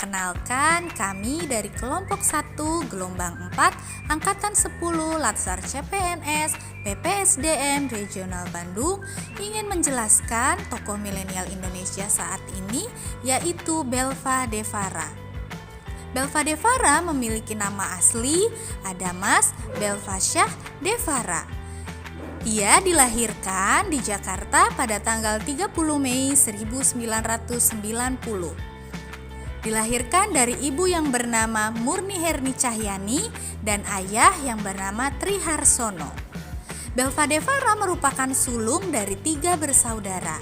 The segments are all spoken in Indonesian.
Perkenalkan, kami dari kelompok 1 gelombang 4 angkatan 10 Latsar CPNS PPSDM Regional Bandung ingin menjelaskan tokoh milenial Indonesia saat ini, yaitu Belva Devara. Belva Devara memiliki nama asli Adamas Belvasyah Devara. Ia dilahirkan di Jakarta pada tanggal 30 Mei 1990. Dilahirkan dari ibu yang bernama Murni Herni Cahyani dan ayah yang bernama Tri Harsono. Belva Devara merupakan sulung dari 3 bersaudara.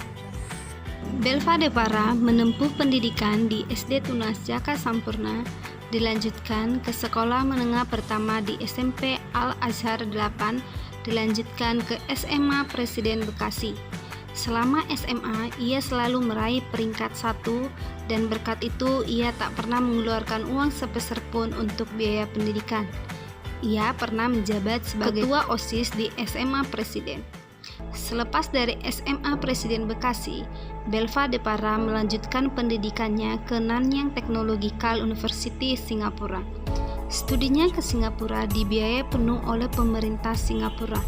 Belva Devara menempuh pendidikan di SD Tunas Jaka Sampurna, dilanjutkan ke sekolah menengah pertama di SMP Al-Azhar 8, dilanjutkan ke SMA Presiden Bekasi. Selama SMA, ia selalu meraih peringkat 1 dan berkat itu ia tak pernah mengeluarkan uang sepeser pun untuk biaya pendidikan. Ia pernah menjabat sebagai ketua OSIS di SMA Presiden. Selepas dari SMA Presiden Bekasi, Belva Devara melanjutkan pendidikannya ke Nanyang Technological University Singapura. Studinya ke Singapura dibiayai penuh oleh pemerintah Singapura.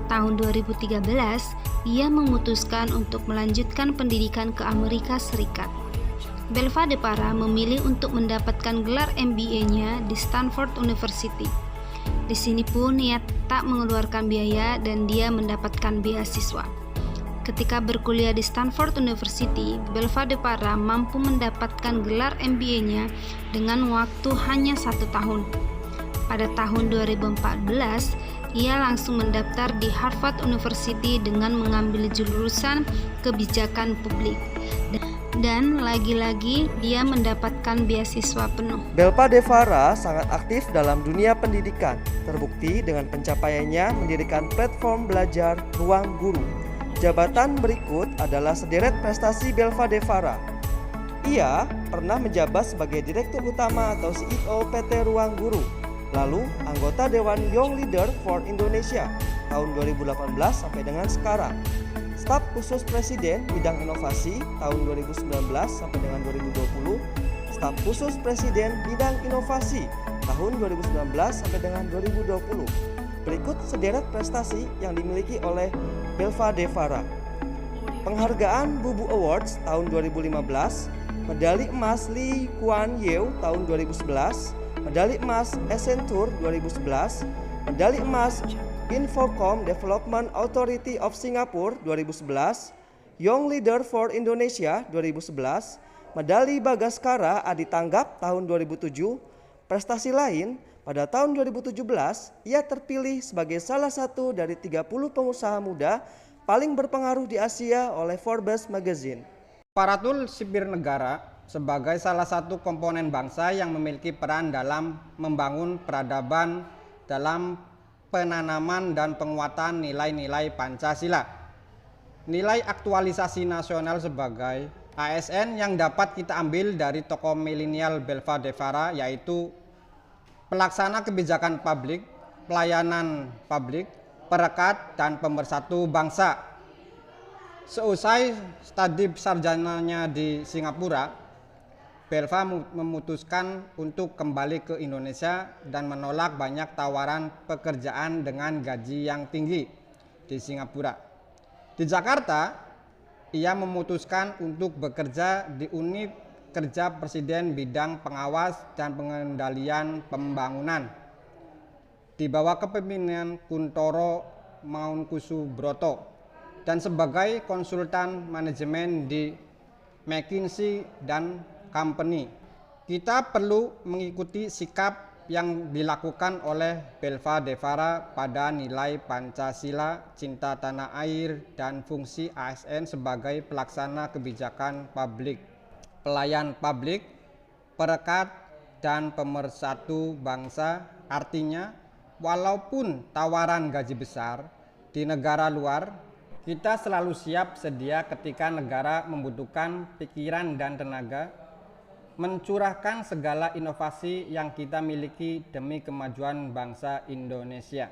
Tahun 2013, ia memutuskan untuk melanjutkan pendidikan ke Amerika Serikat. Belva Devara memilih untuk mendapatkan gelar MBA-nya di Stanford University. Di sini pun ia tak mengeluarkan biaya dan dia mendapatkan beasiswa. Ketika berkuliah di Stanford University, Belva Devara mampu mendapatkan gelar MBA-nya dengan waktu hanya 1 tahun. Pada tahun 2014, ia langsung mendaftar di Harvard University dengan mengambil jurusan kebijakan publik. Dan lagi-lagi dia mendapatkan beasiswa penuh. Belva Devara sangat aktif dalam dunia pendidikan, terbukti dengan pencapaiannya mendirikan platform belajar Ruang Guru. Jabatan berikut adalah sederet prestasi Belva Devara. Ia pernah menjabat sebagai Direktur Utama atau CEO PT Ruang Guru, lalu anggota Dewan Young Leader for Indonesia tahun 2018 sampai dengan sekarang. Staf khusus Presiden bidang inovasi tahun 2019 sampai dengan 2020. Staf khusus Presiden bidang inovasi tahun 2019 sampai dengan 2020. Berikut sederet prestasi yang dimiliki oleh Belva Devara. Penghargaan Bubu Awards tahun 2015, medali emas Lee Kuan Yew tahun 2011, medali emas Accenture 2011, medali emas Infocom Development Authority of Singapore 2011, Young Leader for Indonesia 2011, medali Bagaskara Adi Tanggap tahun 2007. Prestasi lain, pada tahun 2017 ia terpilih sebagai salah satu dari 30 pengusaha muda paling berpengaruh di Asia oleh Forbes Magazine. Aparatur sipil negara sebagai salah satu komponen bangsa yang memiliki peran dalam membangun peradaban dalam penanaman dan penguatan nilai-nilai Pancasila. Nilai aktualisasi nasional sebagai ASN yang dapat kita ambil dari tokoh milenial Belva Devara yaitu pelaksana kebijakan publik, pelayanan publik, perekat, dan pemersatu bangsa. Seusai studi sarjananya di Singapura, Belva memutuskan untuk kembali ke Indonesia dan menolak banyak tawaran pekerjaan dengan gaji yang tinggi di Singapura. Di Jakarta, ia memutuskan untuk bekerja di unit kerja Presiden bidang pengawas dan pengendalian pembangunan di bawah kepemimpinan Kuntoro Mangunkusubrata dan sebagai konsultan manajemen di McKinsey dan Company. Kita perlu mengikuti sikap yang dilakukan oleh Belva Devara pada nilai Pancasila, cinta tanah air, dan fungsi ASN sebagai pelaksana kebijakan publik, pelayan publik, perekat, dan pemersatu bangsa. Artinya, walaupun tawaran gaji besar di negara luar, kita selalu siap sedia ketika negara membutuhkan pikiran dan tenaga, mencurahkan segala inovasi yang kita miliki demi kemajuan bangsa Indonesia.